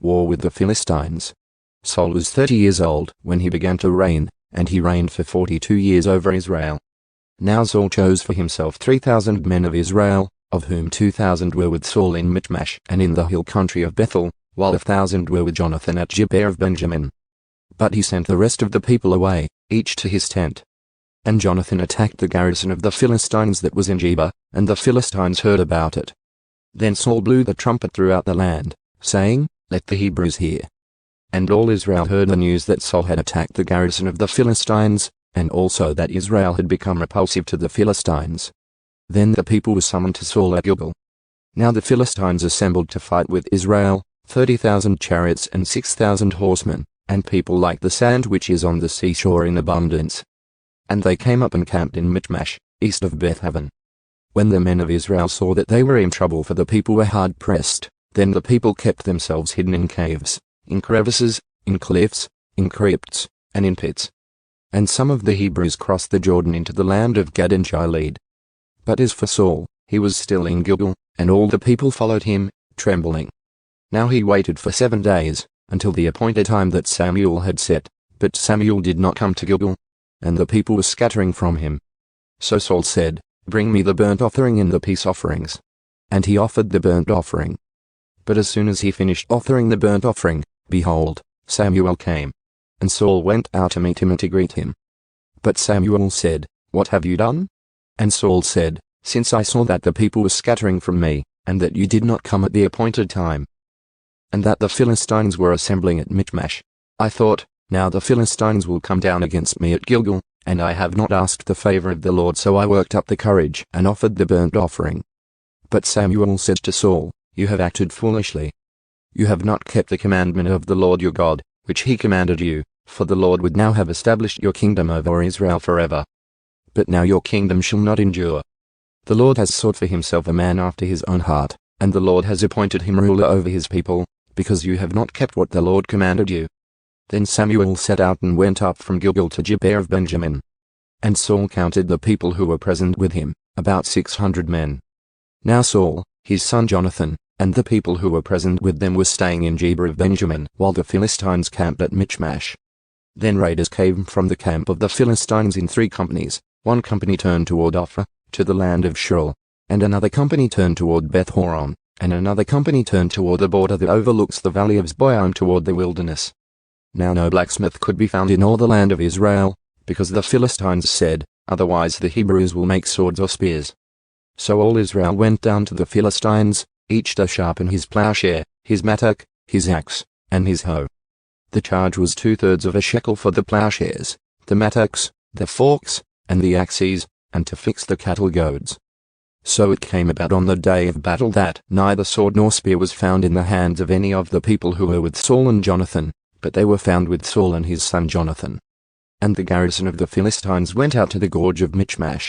war with the Philistines. Saul was 30 years old when he began to reign, and he reigned for 42 years over Israel. Now Saul chose for himself 3,000 men of Israel, of whom 2,000 were with Saul in Michmash and in the hill country of Bethel, while 1,000 were with Jonathan at Gibeah of Benjamin. But he sent the rest of the people away, each to his tent. And Jonathan attacked the garrison of the Philistines that was in Geba, and the Philistines heard about it. Then Saul blew the trumpet throughout the land, saying, "Let the Hebrews hear." And all Israel heard the news that Saul had attacked the garrison of the Philistines, and also that Israel had become repulsive to the Philistines. Then the people were summoned to Saul at Gilgal. Now the Philistines assembled to fight with Israel, 30,000 chariots and 6,000 horsemen, and people like the sand which is on the seashore in abundance. And they came up and camped in Michmash, east of Beth-aven. When the men of Israel saw that they were in trouble, for the people were hard pressed, then the people kept themselves hidden in caves, in crevices, in cliffs, in crypts, and in pits. And some of the Hebrews crossed the Jordan into the land of Gad and Gilead. But as for Saul, he was still in Gilgal, and all the people followed him, trembling. Now he waited for 7 days, until the appointed time that Samuel had set, but Samuel did not come to Gilgal, and the people were scattering from him. So Saul said, "Bring me the burnt offering and the peace offerings." And he offered the burnt offering. But as soon as he finished offering the burnt offering, behold, Samuel came. And Saul went out to meet him and to greet him. But Samuel said, "What have you done?" And Saul said, "Since I saw that the people were scattering from me, and that you did not come at the appointed time, and that the Philistines were assembling at Michmash, I thought, now the Philistines will come down against me at Gilgal, and I have not asked the favor of the Lord, so I worked up the courage and offered the burnt offering." But Samuel said to Saul, "You have acted foolishly. You have not kept the commandment of the Lord your God, which he commanded you, for the Lord would now have established your kingdom over Israel forever. But now your kingdom shall not endure. The Lord has sought for himself a man after his own heart, and the Lord has appointed him ruler over his people, because you have not kept what the Lord commanded you." Then Samuel set out and went up from Gilgal to Gibeah of Benjamin. And Saul counted the people who were present with him, about 600 men. Now Saul, his son Jonathan, and the people who were present with them were staying in Gibeah of Benjamin, while the Philistines camped at Michmash. Then raiders came from the camp of the Philistines in 3 companies. One company turned toward Ophrah, to the land of Shur, and another company turned toward Beth-horon, and another company turned toward the border that overlooks the valley of Zeboim toward the wilderness. Now no blacksmith could be found in all the land of Israel, because the Philistines said, "Otherwise the Hebrews will make swords or spears." So all Israel went down to the Philistines, each to sharpen his plowshare, his mattock, his axe, and his hoe. The charge was 2/3 of a shekel for the plowshares, the mattocks, the forks, and the axes, and to fix the cattle goads. So it came about on the day of battle that neither sword nor spear was found in the hands of any of the people who were with Saul and Jonathan, but they were found with Saul and his son Jonathan. And the garrison of the Philistines went out to the gorge of Michmash,